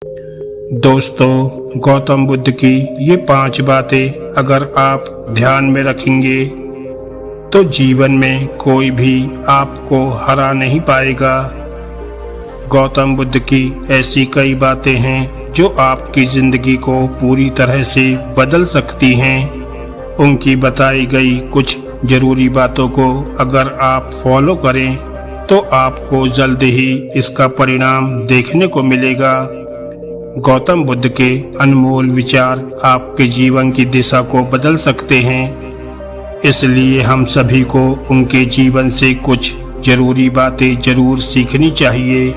दोस्तों, गौतम बुद्ध की ये 5 बातें अगर आप ध्यान में रखेंगे तो जीवन में कोई भी आपको हरा नहीं पाएगा। गौतम बुद्ध की ऐसी कई बातें हैं जो आपकी जिंदगी को पूरी तरह से बदल सकती हैं। उनकी बताई गई कुछ जरूरी बातों को अगर आप फॉलो करें तो आपको जल्द ही इसका परिणाम देखने को मिलेगा। गौतम बुद्ध के अनमोल विचार आपके जीवन की दिशा को बदल सकते हैं, इसलिए हम सभी को उनके जीवन से कुछ जरूरी बातें जरूर सीखनी चाहिए।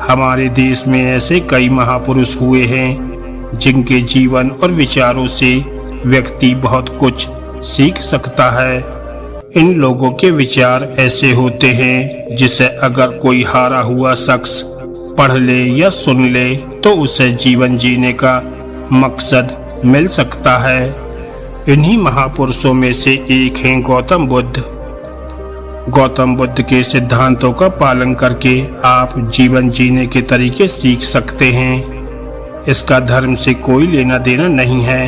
हमारे देश में ऐसे कई महापुरुष हुए हैं जिनके जीवन और विचारों से व्यक्ति बहुत कुछ सीख सकता है। इन लोगों के विचार ऐसे होते हैं जिसे अगर कोई हारा हुआ शख्स पढ़ ले या सुन ले तो उसे जीवन जीने का मकसद मिल सकता है। इन्हीं महापुरुषों में से एक हैं गौतम बुद्ध। गौतम बुद्ध के सिद्धांतों का पालन करके आप जीवन जीने के तरीके सीख सकते हैं। इसका धर्म से कोई लेना देना नहीं है,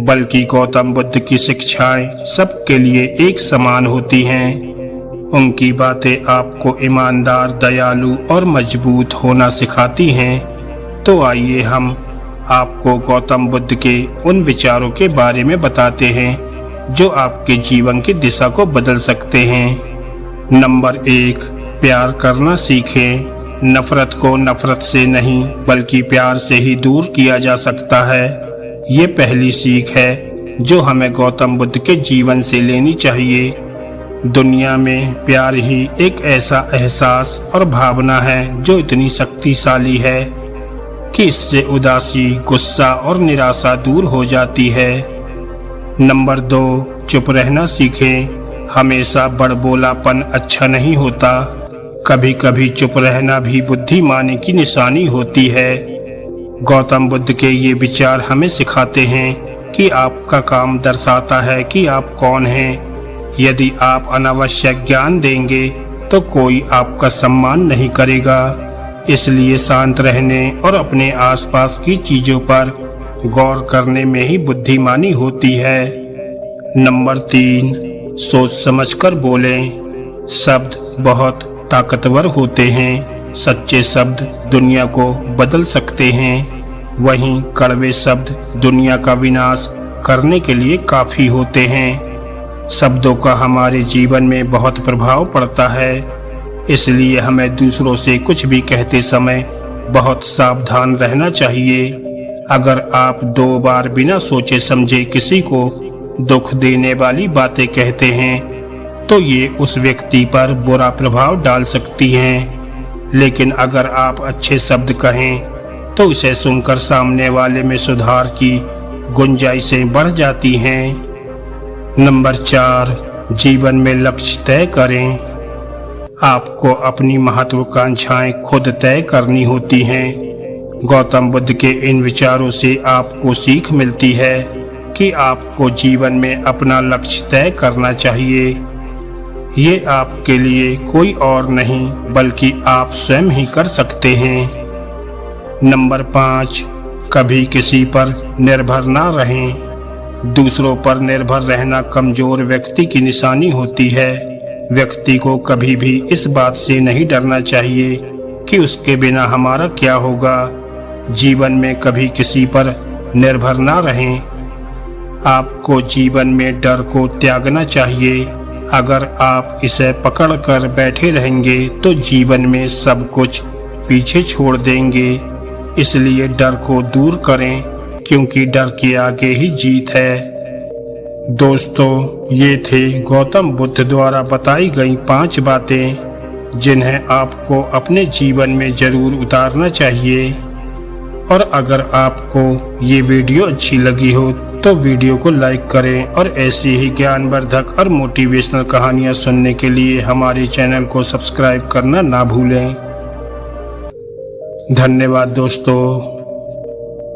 बल्कि गौतम बुद्ध की शिक्षाएं सबके लिए एक समान होती हैं। उनकी बातें आपको ईमानदार, दयालु और मजबूत होना सिखाती हैं। तो आइए हम आपको गौतम बुद्ध के उन विचारों के बारे में बताते हैं जो आपके जीवन की दिशा को बदल सकते हैं। नंबर 1, प्यार करना सीखें। नफरत को नफरत से नहीं बल्कि प्यार से ही दूर किया जा सकता है। ये पहली सीख है जो हमें गौतम बुद्ध के जीवन से लेनी चाहिए। दुनिया में प्यार ही एक ऐसा एहसास और भावना है जो इतनी शक्तिशाली है कि इससे उदासी, गुस्सा और निराशा दूर हो जाती है। नंबर 2, चुप रहना सीखें। हमेशा बड़बोलापन अच्छा नहीं होता। कभी कभी चुप रहना भी बुद्धिमानी की निशानी होती है। गौतम बुद्ध के ये विचार हमें सिखाते हैं कि आपका काम दर्शाता है कि आप कौन हैं। यदि आप अनावश्यक ज्ञान देंगे तो कोई आपका सम्मान नहीं करेगा। इसलिए शांत रहने और अपने आसपास की चीजों पर गौर करने में ही बुद्धिमानी होती है। नंबर 3, सोच समझकर बोलें। शब्द बहुत ताकतवर होते हैं। सच्चे शब्द दुनिया को बदल सकते हैं, वहीं कड़वे शब्द दुनिया का विनाश करने के लिए काफी होते हैं। शब्दों का हमारे जीवन में बहुत प्रभाव पड़ता है, इसलिए हमें दूसरों से कुछ भी कहते समय बहुत सावधान रहना चाहिए। अगर आप 2 बार बिना सोचे समझे किसी को दुख देने वाली बातें कहते हैं तो ये उस व्यक्ति पर बुरा प्रभाव डाल सकती हैं। लेकिन अगर आप अच्छे शब्द कहें तो इसे सुनकर सामने वाले में सुधार की गुंजाइशें बढ़ जाती हैं। नंबर 4, जीवन में लक्ष्य तय करें। आपको अपनी महत्वाकांक्षाएं खुद तय करनी होती हैं। गौतम बुद्ध के इन विचारों से आपको सीख मिलती है कि आपको जीवन में अपना लक्ष्य तय करना चाहिए। ये आपके लिए कोई और नहीं बल्कि आप स्वयं ही कर सकते हैं। नंबर 5, कभी किसी पर निर्भर ना रहें। दूसरों पर निर्भर रहना कमजोर व्यक्ति की निशानी होती है। व्यक्ति को कभी भी इस बात से नहीं डरना चाहिए कि उसके बिना हमारा क्या होगा। जीवन में कभी किसी पर निर्भर ना रहें। आपको जीवन में डर को त्यागना चाहिए। अगर आप इसे पकड़ कर बैठे रहेंगे तो जीवन में सब कुछ पीछे छोड़ देंगे। इसलिए डर को दूर करें, क्योंकि डर के आगे ही जीत है। दोस्तों, ये थे गौतम बुद्ध द्वारा बताई गई 5 बातें जिन्हें आपको अपने जीवन में जरूर उतारना चाहिए। और अगर आपको ये वीडियो अच्छी लगी हो तो वीडियो को लाइक करें और ऐसी ही ज्ञानवर्धक और मोटिवेशनल कहानियाँ सुनने के लिए हमारे चैनल को सब्सक्राइब करना ना भूलें। धन्यवाद दोस्तों।